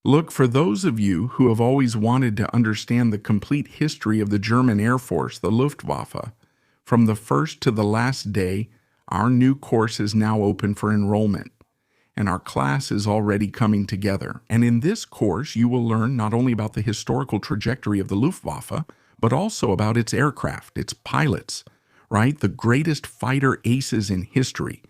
Look, for those of you who have always wanted to understand the complete history of the German Air Force, the Luftwaffe, from the first to the last day, our new course is now open for enrollment, and our class is already coming together. And in this course, you will learn not only about the historical trajectory of the Luftwaffe, but also about its aircraft, its pilots, right? The greatest fighter aces in history,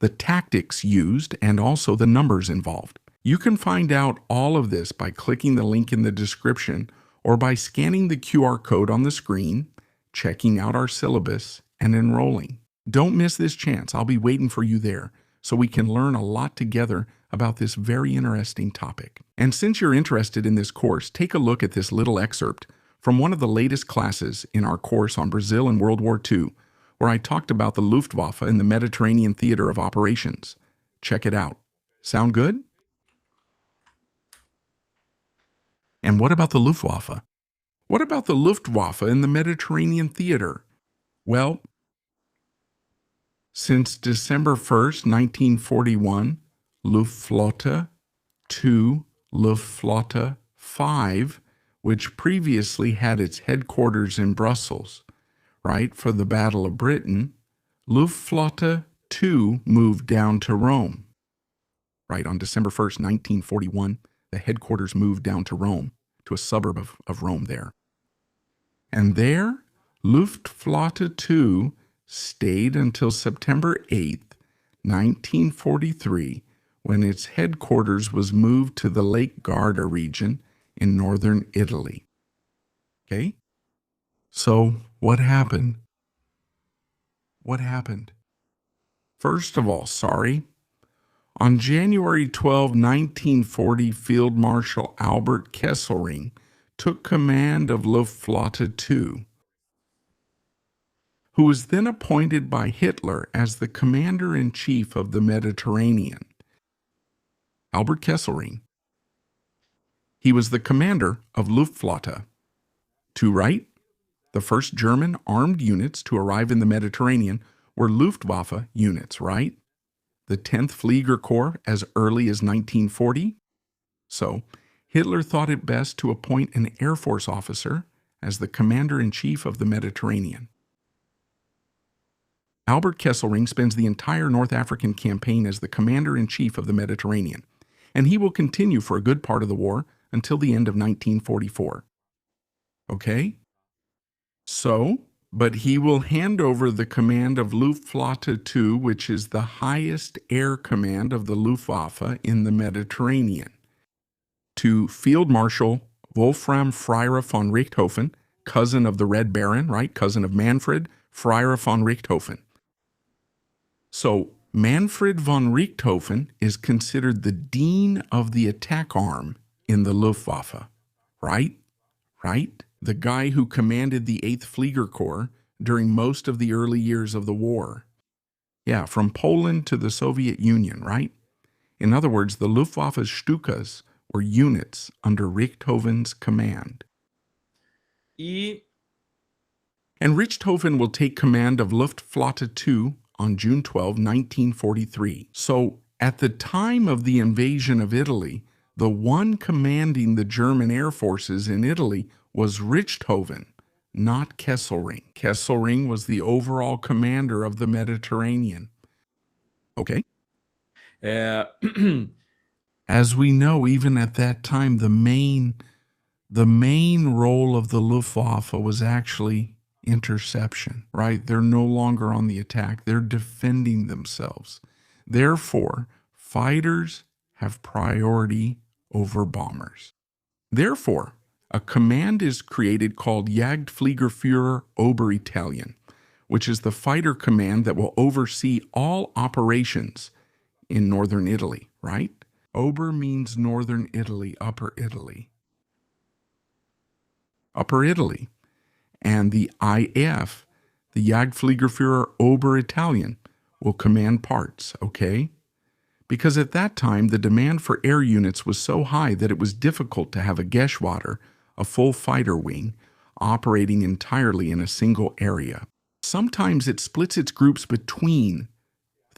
the tactics used, and also the numbers involved. You can find out all of this by clicking the link in the description or by scanning the QR code on the screen, checking out our syllabus, and enrolling. Don't miss this chance. I'll be waiting for you there so we can learn a lot together about this very interesting topic. And since you're interested in this course, take a look at this little excerpt from one of the latest classes in our course on Brazil and World War II, where I talked about the Luftwaffe in the Mediterranean theater of operations. Check it out. Sound good? And what about the Luftwaffe? What about the Luftwaffe in the Mediterranean theater? Well, since December 1st, 1941, Luftflotte 2, Luftflotte 5, which previously had its headquarters in Brussels, right, for the Battle of Britain, Luftflotte 2 moved down to Rome. Right, on December 1st, 1941, the headquarters moved down to Rome, to a suburb of Rome there. And there, Luftflotte 2 stayed until September 8th, 1943, when its headquarters was moved to the Lake Garda region in northern Italy. Okay? So, what happened? What happened? First of all, on January 12, 1940, Field Marshal Albert Kesselring took command of Luftflotte 2, who was then appointed by Hitler as the commander-in-chief of the Mediterranean. Albert Kesselring. He was the commander of Luftflotte 2, right? The first German armed units to arrive in the Mediterranean were Luftwaffe units, right? The 10th Flieger Corps as early as 1940. So, Hitler thought it best to appoint an Air Force officer as the commander-in-chief of the Mediterranean. Albert Kesselring spends the entire North African campaign as the commander-in-chief of the Mediterranean, and he will continue for a good part of the war until the end of 1944. Okay? But he will hand over the command of Luftflotte 2, which is the highest air command of the Luftwaffe in the Mediterranean, to Field Marshal Wolfram Freire von Richthofen, cousin of the Red Baron, right? Cousin of Manfred Freire von Richthofen. So, Manfred von Richthofen is considered the dean of the attack arm in the Luftwaffe, right? Right? The guy who commanded the 8th Flieger Corps during most of the early years of the war. Yeah, from Poland to the Soviet Union, right? In other words, the Luftwaffe's Stukas were units under Richthofen's command. And Richthofen will take command of Luftflotte 2 on June 12, 1943. So, at the time of the invasion of Italy, the one commanding the German air forces in Italy was Richthofen, not Kesselring. Kesselring was the overall commander of the Mediterranean. Okay? As we know, even at that time, the main role of the Luftwaffe was actually interception, right? They're no longer on the attack. They're defending themselves. Therefore, fighters have priority over bombers. Therefore, a command is created called Jagdfliegerführer Oberitalien, which is the fighter command that will oversee all operations in northern Italy, right? Ober means northern Italy, upper Italy. Upper Italy. And the IF, the Jagdfliegerführer Oberitalien, will command parts, okay? Because at that time, the demand for air units was so high that it was difficult to have a Geschwader, a full fighter wing, operating entirely in a single area. Sometimes it splits its groups between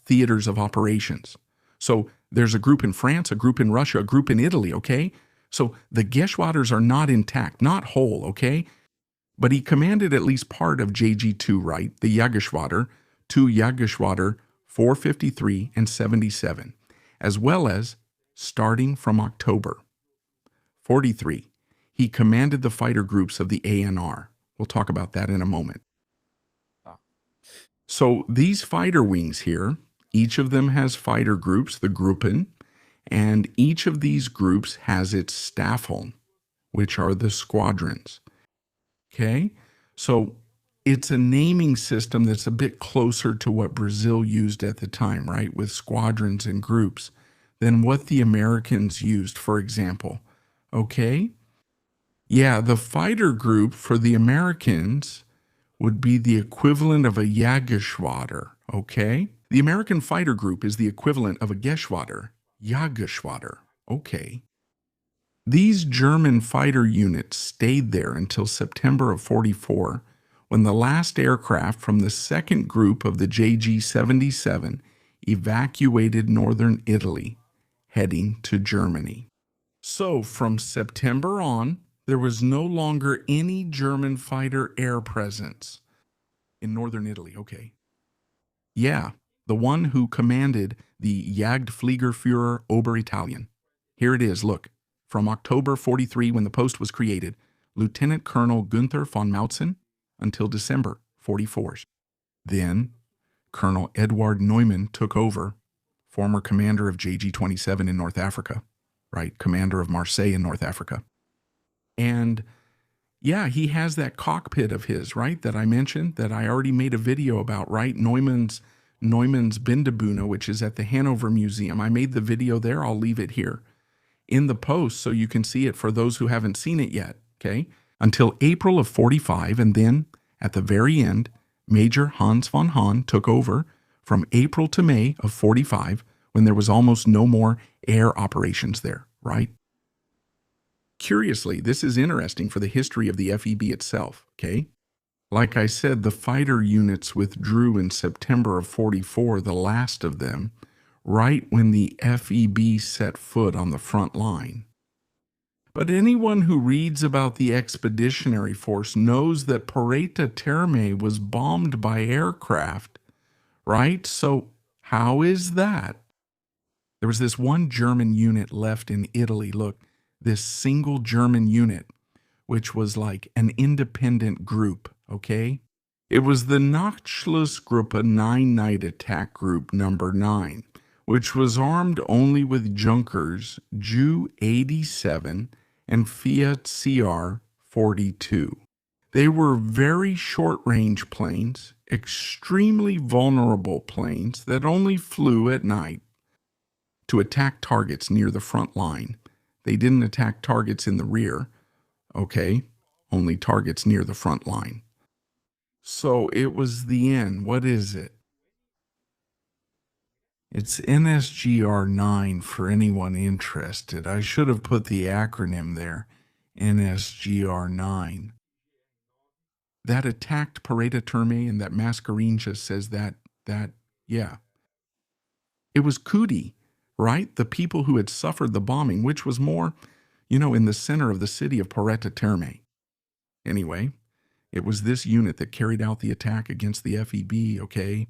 theaters of operations. So there's a group in France, a group in Russia, a group in Italy, okay? So the Geschwaders are not intact, not whole, okay? But he commanded at least part of JG2, right? The Jagdgeschwader, to Jagdgeschwader 453 and 77, as well as, starting from October 43, he commanded the fighter groups of the ANR. We'll talk about that in a moment. So these fighter wings here, each of them has fighter groups, the Gruppen, and each of these groups has its Staffel, which are the squadrons. Okay? So it's a naming system that's a bit closer to what Brazil used at the time, right? With squadrons and groups than what the Americans used, for example. Okay? Yeah, the fighter group for the Americans would be the equivalent of a Jagdgeschwader, okay? The American fighter group is the equivalent of a Geschwader, Jagdgeschwader, okay. These German fighter units stayed there until September of 44, when the last aircraft from the second group of the JG-77 evacuated northern Italy, heading to Germany. So from September on, there was no longer any German fighter air presence in northern Italy, okay. Yeah, the one who commanded the Jagdfliegerführer Oberitalien. Here it is, look. From October 43, when the post was created, Lieutenant Colonel Gunther von Mautzen, until December 44. Then, Colonel Eduard Neumann took over, former commander of JG-27 in North Africa, right, commander of Marseille in North Africa. And yeah, he has that cockpit of his, right, that I mentioned, that I already made a video about, right? Neumann's Bindebühne, which is at the Hanover Museum. I made the video there. I'll leave it here in the post so you can see it for those who haven't seen it yet, okay? Until April of 45, and then at the very end, Major Hans von Hahn took over from April to May of 45, when there was almost no more air operations there, right? Curiously, this is interesting for the history of the FEB itself, okay? Like I said, the fighter units withdrew in September of 44, the last of them, right when the FEB set foot on the front line. But anyone who reads about the Expeditionary Force knows that Porretta Terme was bombed by aircraft, right? So how is that? There was this one German unit left in Italy, look, this single German unit, which was like an independent group, okay? It was the Nachtschlussgruppe 9 Night Attack Group number 9, which was armed only with Junkers Ju-87 and Fiat CR-42. They were very short-range planes, extremely vulnerable planes that only flew at night to attack targets near the front line. They didn't attack targets in the rear, okay? Only targets near the front line. So it was the N. What is it? It's NSGR-9 for anyone interested. I should have put the acronym there, NSGR-9. That attacked Porretta Terme, and that Mascarinha says that, yeah. It was Cudi, right? The people who had suffered the bombing, which was more, in the center of the city of Porretta Terme. Anyway, it was this unit that carried out the attack against the FEB, okay?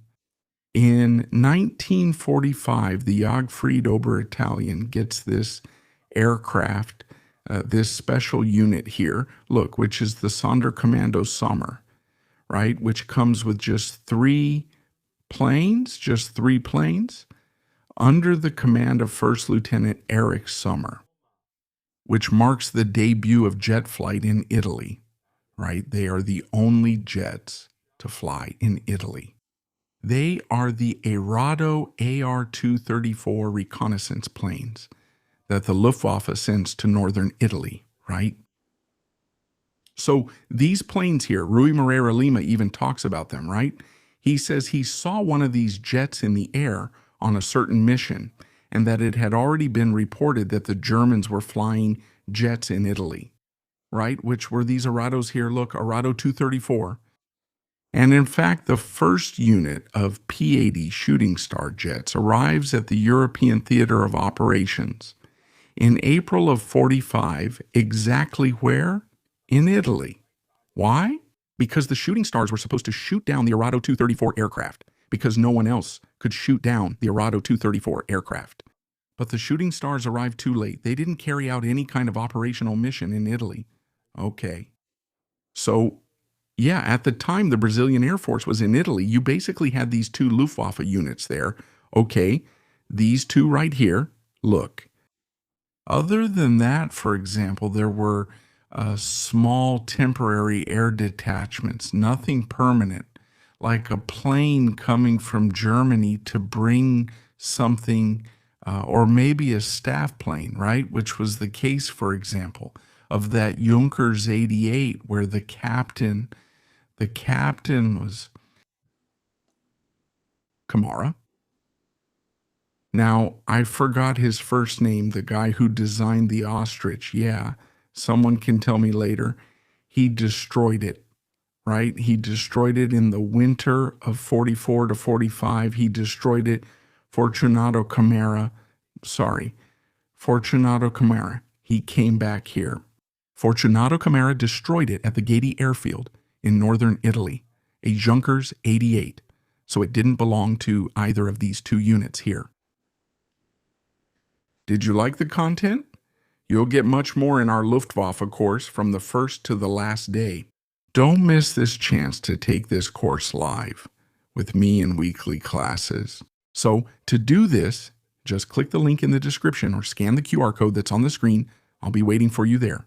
In 1945, the Jagdfried Oberitalien gets this aircraft, this special unit here, look, which is the Sonderkommando Sommer, right? Which comes with just three planes, under the command of First Lieutenant Erich Sommer, which marks the debut of jet flight in Italy, right? They are the only jets to fly in Italy. They are the Arado AR-234 reconnaissance planes that the Luftwaffe sends to northern Italy, right? So these planes here, Rui Moreira Lima even talks about them, right? He says he saw one of these jets in the air on a certain mission, and that it had already been reported that the Germans were flying jets in Italy, right? Which were these Arados here, look, Arado 234. And in fact, the first unit of P-80 Shooting Star jets arrives at the European Theater of Operations In April of 45, exactly where? In Italy. Why? Because the shooting stars were supposed to shoot down the Arado 234 aircraft, because no one else could shoot down the Arado 234 aircraft. But the shooting stars arrived too late. They didn't carry out any kind of operational mission in Italy. Okay. So, yeah, at the time the Brazilian Air Force was in Italy, you basically had these two Luftwaffe units there. Okay, these two right here, look. Other than that, for example, there were small temporary air detachments, nothing permanent, like a plane coming from Germany to bring something, or maybe a staff plane, right? Which was the case, for example, of that Junkers 88, where the captain was Kamara. Now, I forgot his first name, the guy who designed the ostrich. Yeah, someone can tell me later. He destroyed it, right? He destroyed it in the winter of 44 to 45. He destroyed it. Fortunato Camara, he came back here. Fortunato Camara destroyed it at the Gati airfield in northern Italy, a Junkers 88. So it didn't belong to either of these two units here. Did you like the content? You'll get much more in our Luftwaffe course from the first to the last day. Don't miss this chance to take this course live with me in weekly classes. So to do this, just click the link in the description or scan the QR code that's on the screen. I'll be waiting for you there.